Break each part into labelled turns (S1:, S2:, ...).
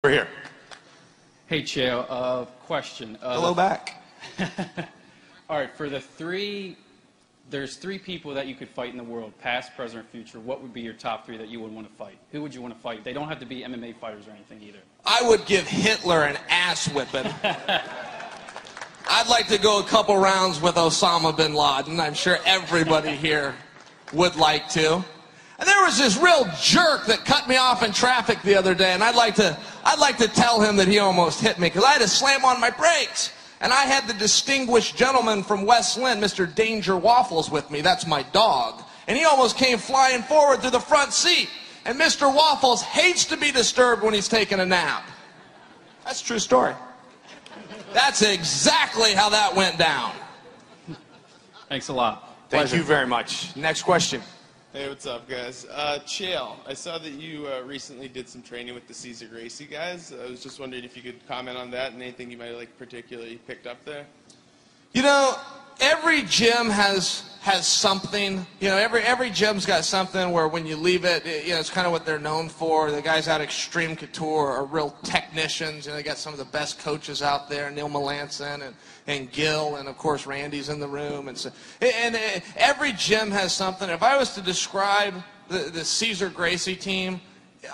S1: We're here.
S2: Hey, Chael, question.
S1: Hello back.
S2: All right, for there's three people that you could fight in the world, past, present, or future. What would be your top three that you would want to fight? Who would you want to fight? They don't have to be MMA fighters or anything either.
S1: I would give Hitler an ass whipping. I'd like to go a couple rounds with Osama bin Laden. I'm sure everybody here would like to. And there was this real jerk that cut me off in traffic the other day, and I'd like to tell him that he almost hit me because I had to slam on my brakes. And I had the distinguished gentleman from West Lynn, Mr. Danger Waffles, with me. That's my dog. And he almost came flying forward through the front seat. And Mr. Waffles hates to be disturbed when he's taking a nap. That's a true story. That's exactly how that went down.
S2: Thanks a lot.
S3: Thank you very much. Next question.
S4: Hey, what's up, guys? Chael, I saw that you recently did some training with the Cesar Gracie guys. I was just wondering if you could comment on that and anything you might have particularly picked up there.
S1: You know, every gym has something. You know, every gym's got something where when you leave it, it's kind of what they're known for. The guys out at Extreme Couture are real technicians. You know, they got some of the best coaches out there, Neil Melanson and Gil, and of course Randy's in the room. And every gym has something. If I was to describe the Cesar Gracie team,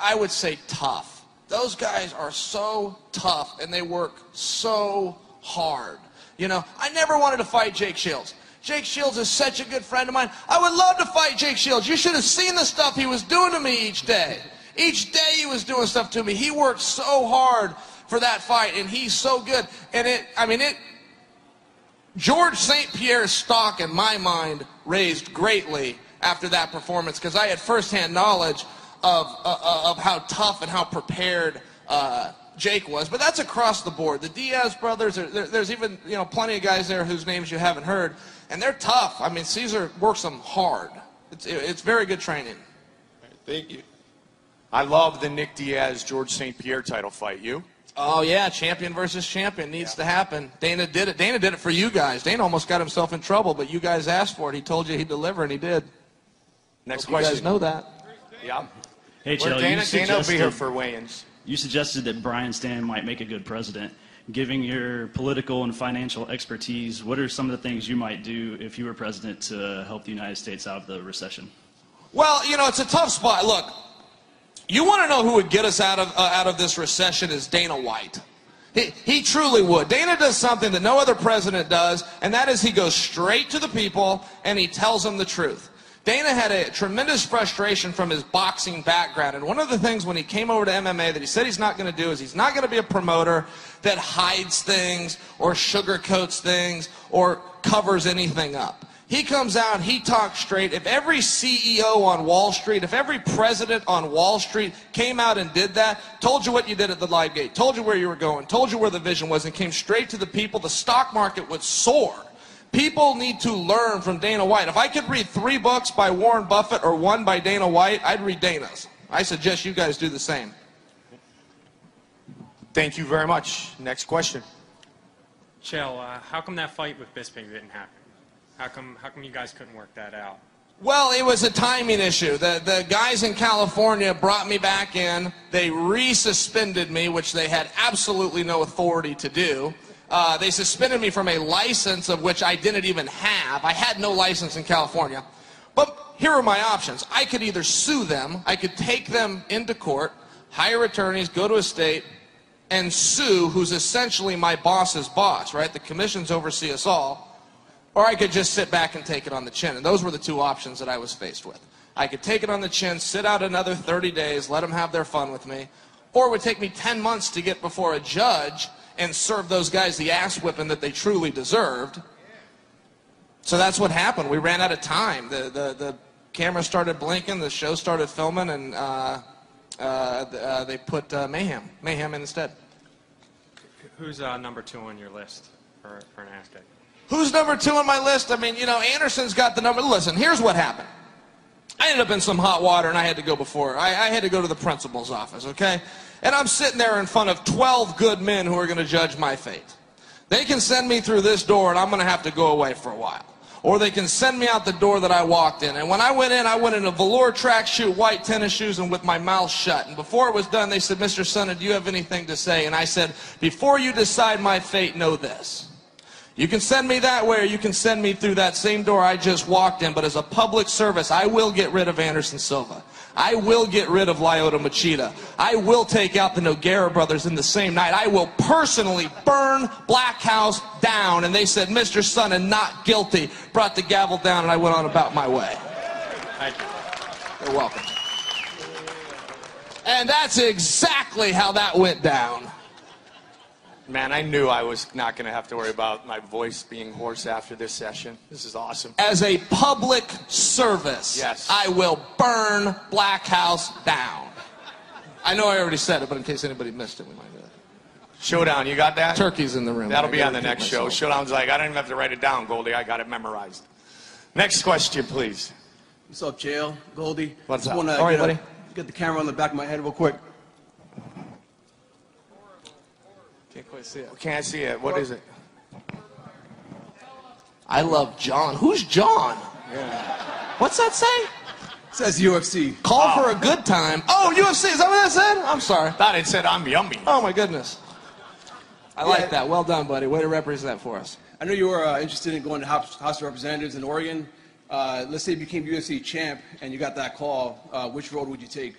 S1: I would say tough. Those guys are so tough, and they work so hard. You know, I never wanted to fight Jake Shields. Jake Shields is such a good friend of mine. I would love to fight Jake Shields. You should have seen the stuff he was doing to me each day. Each day he was doing stuff to me. He worked so hard for that fight, and he's so good. And George St. Pierre's stock, in my mind, raised greatly after that performance because I had firsthand knowledge of how tough and how prepared Jake was. But that's across the board. The Diaz brothers, there's even plenty of guys there whose names you haven't heard, and they're tough. I mean, Cesar works them hard. It's very good training.
S4: All right, thank you.
S3: I love the Nick Diaz George St. Pierre title fight. You?
S1: Oh yeah, champion versus champion needs to happen. Dana did it. Dana did it for you guys. Dana almost got himself in trouble, but you guys asked for it. He told you he'd deliver, and he did.
S3: Next
S1: Hope
S3: question.
S1: You guys know that.
S3: Yeah.
S5: Hey, Chael,
S3: Dana will be here for weigh-ins.
S5: You suggested that Brian Stann might make a good president. Given your political and financial expertise, what are some of the things you might do if you were president to help the United States out of the recession?
S1: Well, it's a tough spot. Look, you want to know who would get us out of this recession is Dana White. He truly would. Dana does something that no other president does, and that is he goes straight to the people and he tells them the truth. Dana had a tremendous frustration from his boxing background, and one of the things when he came over to MMA that he said he's not going to do is he's not going to be a promoter that hides things or sugarcoats things or covers anything up. He comes out, he talks straight. If every CEO on Wall Street, if every president on Wall Street came out and did that, told you what you did at the live gate, told you where you were going, told you where the vision was, and came straight to the people, the stock market would soar. People need to learn from Dana White. If I could read 3 books by Warren Buffett or 1 by Dana White, I'd read Dana's. I suggest you guys do the same.
S3: Thank you very much. Next question.
S6: Chael, how come that fight with Bisping didn't happen? How come you guys couldn't work that out?
S1: Well, it was a timing issue. The guys in California brought me back in. They resuspended me, which they had absolutely no authority to do. They suspended me from a license of which I didn't even have. I had no license in California. But here are my options. I could either sue them, I could take them into court, hire attorneys, go to a state, and sue who's essentially my boss's boss, right? The commissions oversee us all. Or I could just sit back and take it on the chin. And those were the 2 options that I was faced with. I could take it on the chin, sit out another 30 days, let them have their fun with me. Or it would take me 10 months to get before a judge and serve those guys the ass whipping that they truly deserved. So that's what happened. We ran out of time. The camera started blinking, the show started filming, and they put Mayhem in instead.
S6: Who's number 2 on your list for an ass kick?
S1: Who's number 2 on my list? I mean, Anderson's got the number. Listen, here's what happened. I ended up in some hot water, and I had to go before. I had to go to the principal's office, okay? And I'm sitting there in front of 12 good men who are going to judge my fate. They can send me through this door, and I'm going to have to go away for a while. or they can send me out the door that I walked in. And when I went in a velour tracksuit, white tennis shoes, and with my mouth shut. And before it was done, they said, Mr. Sonnen, do you have anything to say? And I said, before you decide my fate, know this. You can send me that way, or you can send me through that same door I just walked in, but as a public service, I will get rid of Anderson Silva. I will get rid of Lyoto Machida. I will take out the Nogueira brothers in the same night. I will personally burn Black House down. And they said, Mr. Sonnen, not guilty. Brought the gavel down, and I went on about my way.
S2: Thank you.
S1: You're welcome. And that's exactly how that went down.
S3: Man, I knew I was not going to have to worry about my voice being hoarse after this session. This is awesome.
S1: As a public service,
S3: yes,
S1: I will burn Black House down. I know I already said it, but in case anybody missed it, we might do that.
S3: Showdown, you got that?
S1: Turkey's in the room.
S3: That'll be on the next show. Showdown's like, I don't even have to write it down, Goldie. I got it memorized. Next question, please.
S7: What's up, Chael? Goldie?
S3: What's up?
S7: All
S1: right, buddy.
S7: Get the camera on the back of my head real quick.
S1: Can't quite see it.
S3: Can't see it. What is it?
S1: I love John. Who's John?
S3: Yeah.
S1: What's that say?
S7: It says UFC.
S1: Call for a good time. Oh, UFC. Is that what that said? I'm sorry.
S3: Thought it said I'm yummy.
S1: Oh, my goodness. I like that. Well done, buddy. Way to represent for us.
S7: I know you were interested in going to House of Representatives in Oregon. Let's say you became UFC champ and you got that call. Which road would you take?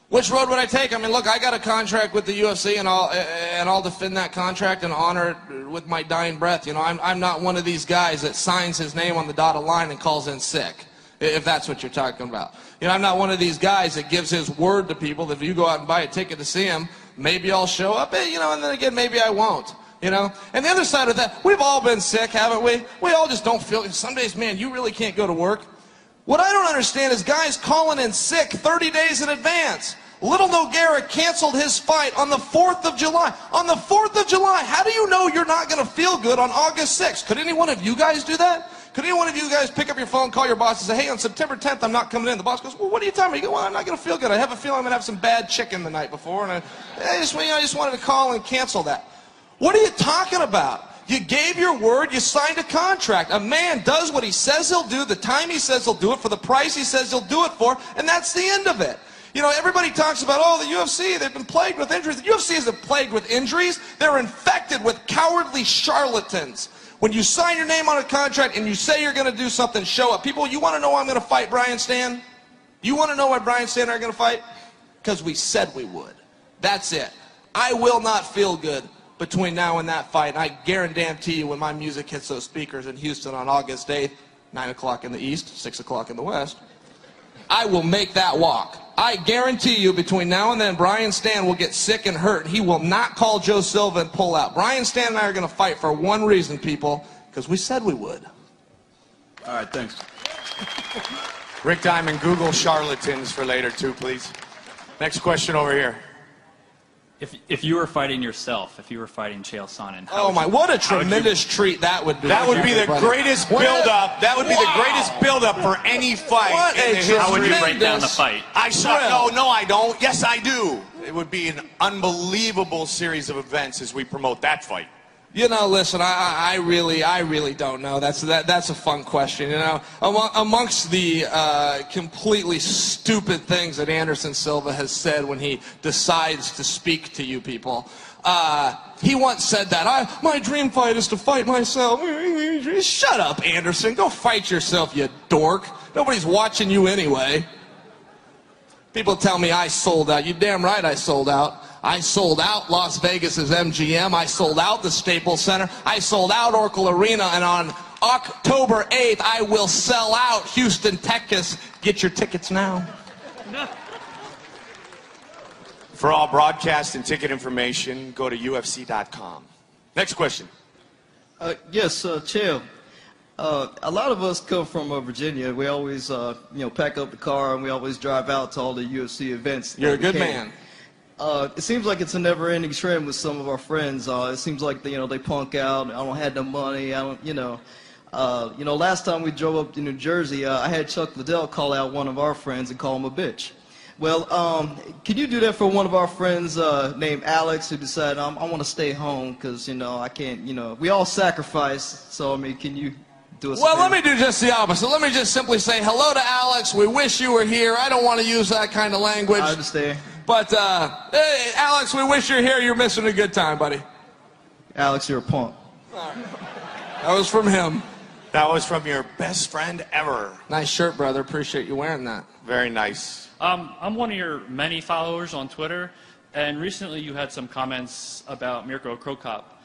S1: Which road would I take? I mean, look, I got a contract with the UFC, and I'll defend that contract and honor it with my dying breath. You know, I'm not one of these guys that signs his name on the dotted line and calls in sick, if that's what you're talking about. You know, I'm not one of these guys that gives his word to people that if you go out and buy a ticket to see him, maybe I'll show up, you know, and then again, maybe I won't. You know, and the other side of that, we've all been sick, haven't we? We all just don't feel. Some days, man, you really can't go to work. What I don't understand is guys calling in sick 30 days in advance. Little Nogueira canceled his fight on the 4th of July. On the 4th of July, how do you know you're not going to feel good on August 6th? Could any one of you guys do that? Could any one of you guys pick up your phone, call your boss, and say, hey, on September 10th, I'm not coming in? The boss goes, well, what are you telling me? You go, well, I'm not going to feel good. I have a feeling I'm going to have some bad chicken the night before, and I just wanted to call and cancel that. What are you talking about? You gave your word, you signed a contract. A man does what he says he'll do, the time he says he'll do it, for the price he says he'll do it for, and that's the end of it. You know, everybody talks about, oh, the UFC, they've been plagued with injuries. The UFC isn't plagued with injuries. They're infected with cowardly charlatans. When you sign your name on a contract and you say you're going to do something, show up. People, you want to know why I'm going to fight Brian Stann? You want to know why Brian Stann and I are going to fight? Because we said we would. That's it. I will not feel good between now and that fight. And I guarantee you when my music hits those speakers in Houston on August 8th, 9 o'clock in the east, 6 o'clock in the west, I will make that walk. I guarantee you between now and then, Brian Stann will get sick and hurt. He will not call Joe Silva and pull out. Brian Stann and I are going to fight for one reason, people, because we said we would.
S7: All right, thanks.
S3: Rick Diamond, Google charlatans for later, too, please. Next question over here.
S8: If you were fighting yourself, if you were fighting Chael Sonnen,
S1: oh my, what a tremendous treat that would be.
S3: That would be the greatest build-up. That would be the greatest build-up for any fight.
S8: How would you break down the fight?
S3: No, I don't. Yes, I do. It would be an unbelievable series of events as we promote that fight.
S1: You know, listen, I really don't know. That's a fun question. You know, amongst the completely stupid things that Anderson Silva has said when he decides to speak to you people, he once said that my dream fight is to fight myself. Shut up, Anderson. Go fight yourself, you dork. Nobody's watching you anyway. People tell me I sold out. You damn right I sold out. I sold out Las Vegas's MGM. I sold out the Staples Center. I sold out Oracle Arena. And on October 8th, I will sell out Houston, Texas. Get your tickets now.
S3: For all broadcast and ticket information, go to UFC.com. Next question.
S9: Yes, Chael. A lot of us come from Virginia. We always, pack up the car and we always drive out to all the UFC events.
S1: You're a good man.
S9: It seems like it's a never-ending trend with some of our friends. It seems like they punk out. I don't have no money. I don't, last time we drove up to New Jersey, I had Chuck Liddell call out one of our friends and call him a bitch. Well, can you do that for one of our friends named Alex who decided I want to stay home because I can't. We all sacrifice. So I mean, can you do us a
S1: Well, let
S9: favor?
S1: me do just the opposite. Let me just simply say hello to Alex. We wish you were here. I don't want to use that kind of language.
S9: I understand.
S1: But, hey, Alex, we wish you're here. You're missing a good time, buddy.
S9: Alex, you're a punk.
S1: That was from him.
S3: That was from your best friend ever.
S1: Nice shirt, brother. Appreciate you wearing that.
S3: Very nice.
S8: I'm one of your many followers on Twitter, and recently you had some comments about Mirko Cro Cop.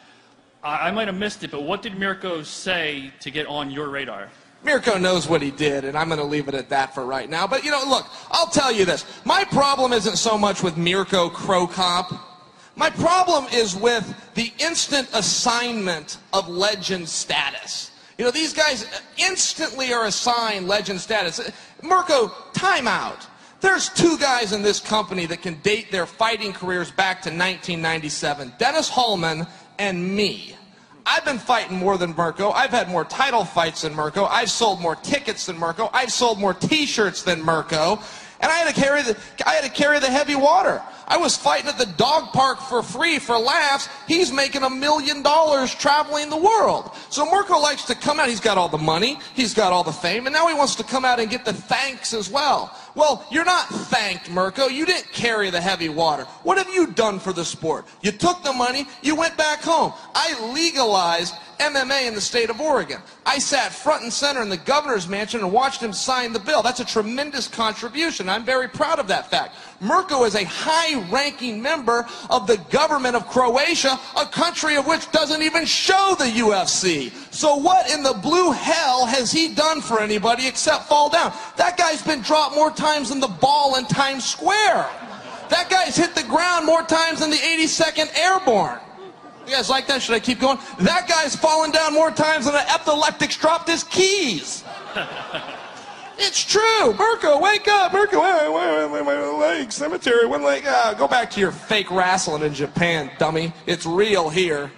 S8: I might have missed it, but what did Mirko say to get on your radar?
S1: Mirko knows what he did, and I'm going to leave it at that for right now. But, you know, look, I'll tell you this. My problem isn't so much with Mirko Cro Cop. My problem is with the instant assignment of legend status. You know, these guys instantly are assigned legend status. Mirko, time out. There's two guys in this company that can date their fighting careers back to 1997. Dennis Hallman and me. I've been fighting more than Mirko. I've had more title fights than Mirko. I've sold more tickets than Mirko. I've sold more T-shirts than Mirko. And I had to carry the heavy water. I was fighting at the dog park for free for laughs. He's making $1 million traveling the world. So Mirko likes to come out. He's got all the money. He's got all the fame. And now he wants to come out and get the thanks as well. Well, you're not thanked, Mirko. You didn't carry the heavy water. What have you done for the sport? You took the money. You went back home. I legalized MMA in the state of Oregon. I sat front and center in the governor's mansion and watched him sign the bill. That's a tremendous contribution. I'm very proud of that fact. Mirko is a high-ranking member of the government of Croatia, a country of which doesn't even show the UFC. So what in the blue hell has he done for anybody except fall down? That guy's been dropped more times than the ball in Times Square. That guy's hit the ground more times than the 82nd Airborne. You guys like that? Should I keep going? That guy's fallen down more times than an epileptic's dropped his keys. It's true. Mirko, wake up. Mirko, wait, my leg, cemetery, one leg. Go back to your fake wrestling in Japan, dummy. It's real here.